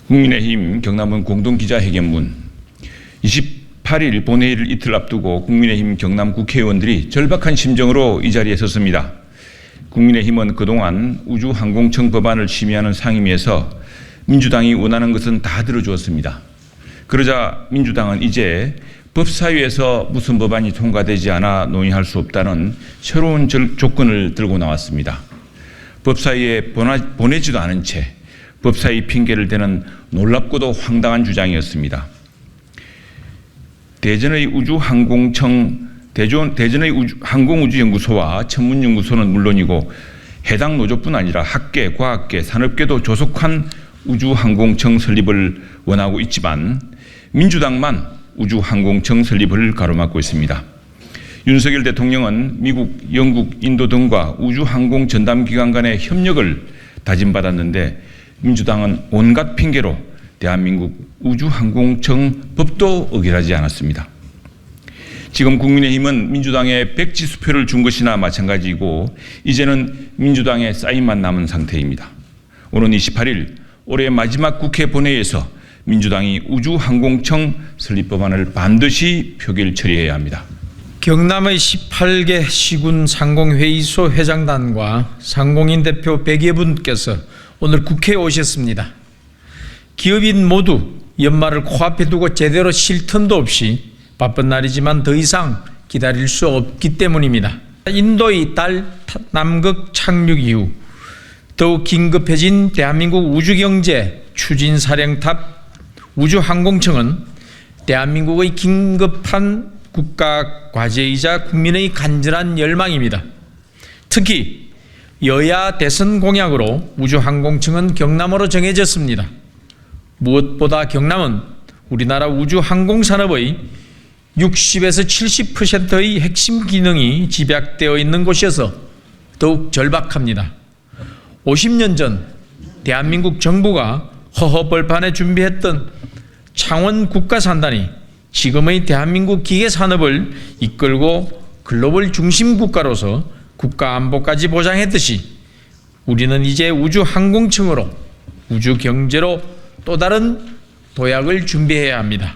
국민의힘 경남은 공동기자회견문 28일 본회의를 이틀 앞두고 국민의힘 경남 국회의원들이 절박한 심정으로 이 자리에 섰습니다. 국민의힘은 그동안 우주항공청 법안을 심의하는 상임위에서 민주당이 원하는 것은 다 들어주었습니다. 그러자 민주당은 이제 법사위에서 무슨 법안이 통과되지 않아 논의할 수 없다는 새로운 조건을 들고 나왔습니다. 법사위에 보내지도 않은 채 법사위 핑계를 대는 놀랍고도 황당한 주장이었습니다. 대전의 항공우주연구소와 천문연구소는 물론이고 해당 노조뿐 아니라 학계, 과학계, 산업계도 조속한 우주항공청 설립을 원하고 있지만 민주당만 우주항공청 설립을 가로막고 있습니다. 윤석열 대통령은 미국, 영국, 인도 등과 우주항공 전담기관 간의 협력을 다짐받았는데 민주당은 온갖 핑계로 대한민국 우주항공청 법도 의결하지 않았습니다. 지금 국민의힘은 민주당에 백지수표를 준 것이나 마찬가지이고 이제는 민주당의 사인만 남은 상태입니다. 오는 28일 올해 마지막 국회 본회의에서 민주당이 우주항공청 설립법안을 반드시 표결 처리해야 합니다. 경남의 18개 시군 상공회의소 회장단과 상공인 대표 100여 분께서 오늘 국회에 오셨습니다. 기업인 모두 연말을 코앞에 두고 제대로 쉴 틈도 없이 바쁜 날이지만 더 이상 기다릴 수 없기 때문입니다. 인도의 달 남극 착륙 이후 더욱 긴급해진 대한민국 우주경제 추진사령탑 우주항공청은 대한민국의 긴급한 국가 과제이자 국민의 간절한 열망입니다. 특히 여야 대선 공약으로 우주항공청은 경남으로 정해졌습니다. 무엇보다 경남은 우리나라 우주항공산업의 60에서 70%의 핵심 기능이 집약되어 있는 곳이어서 더욱 절박합니다. 50년 전 대한민국 정부가 허허벌판에 준비했던 창원 국가산단이 지금의 대한민국 기계산업을 이끌고 글로벌 중심 국가로서 국가안보까지 보장했듯이 우리는 이제 우주항공청으로 우주경제로 또 다른 도약을 준비해야 합니다.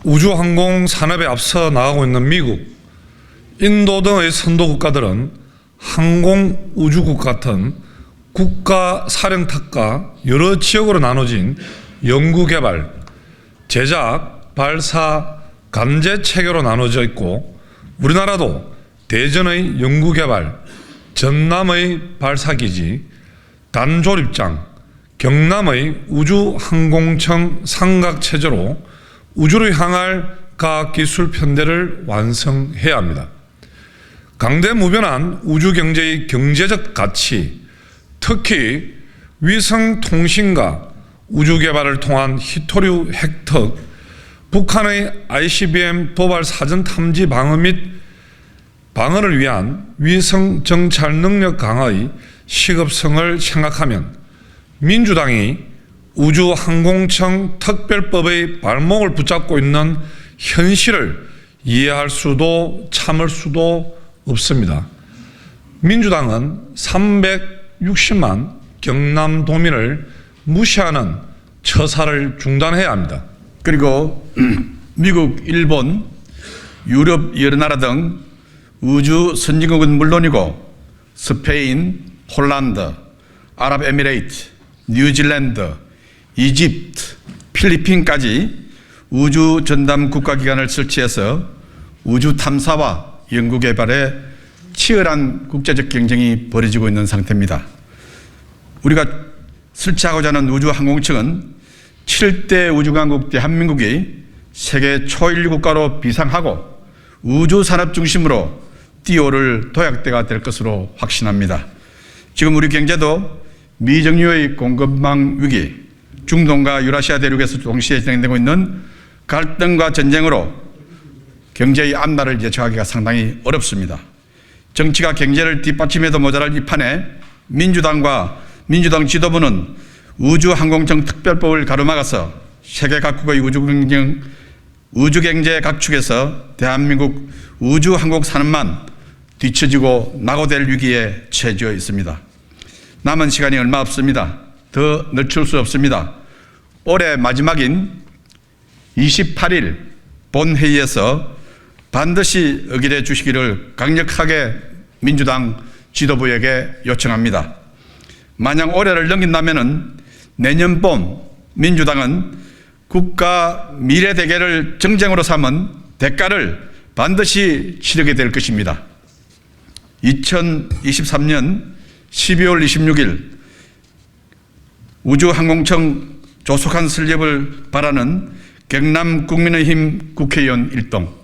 우주항공 산업에 앞서 나가고 있는 미국, 인도 등의 선도 국가들은 항공우주국 같은 국가 사령탑과 여러 지역으로 나눠진 연구개발, 제작, 발사, 관제 체계로 나눠져 있고 우리나라도 대전의 연구개발, 전남의 발사기지, 단조립장, 경남의 우주항공청 삼각체제로 우주를 향할 과학기술 편대를 완성해야 합니다. 강대무변한 우주경제의 경제적 가치, 특히 위성통신과 우주개발을 통한 히토류 획득, 북한의 ICBM 도발 사전 탐지 방어 및 방어를 위한 위성 정찰 능력 강화의 시급성을 생각하면 민주당이 우주항공청 특별법의 발목을 붙잡고 있는 현실을 이해할 수도 참을 수도 없습니다. 민주당은 360만 경남도민을 무시하는 처사를 중단해야 합니다. 그리고 미국, 일본, 유럽 여러 나라 등 우주 선진국은 물론이고 스페인, 폴란드, 아랍에미레이트, 뉴질랜드, 이집트, 필리핀까지 우주 전담 국가기관을 설치해서 우주 탐사와 연구개발에 치열한 국제적 경쟁이 벌어지고 있는 상태입니다. 우리가 설치하고자 하는 우주항공청은 7대 우주강국 대한민국이 세계 초일 국가로 비상하고 우주산업 중심으로 뛰어오를 도약대가 될 것으로 확신합니다. 지금 우리 경제도 미정유의 공급망 위기, 중동과 유라시아 대륙에서 동시에 진행되고 있는 갈등과 전쟁으로 경제의 앞날을 예측하기가 상당히 어렵습니다. 정치가 경제를 뒷받침해도 모자랄 이 판에 민주당과 민주당 지도부는 우주항공청 특별법을 가로막아서 세계 각국의 우주경제 각축에서 대한민국 우주항공 산업만 뒤처지고 낙오될 위기에 처해져 있습니다. 남은 시간이 얼마 없습니다. 더 늦출 수 없습니다. 올해 마지막인 28일 본회의에서 반드시 의결해 주시기를 강력하게 민주당 지도부에게 요청합니다. 만약 올해를 넘긴다면 내년 봄 민주당은 국가 미래 대계를 정쟁으로 삼은 대가를 반드시 치르게 될 것입니다. 2023년 12월 26일 우주항공청 조속한 설립을 바라는 경남 국민의힘 국회의원 일동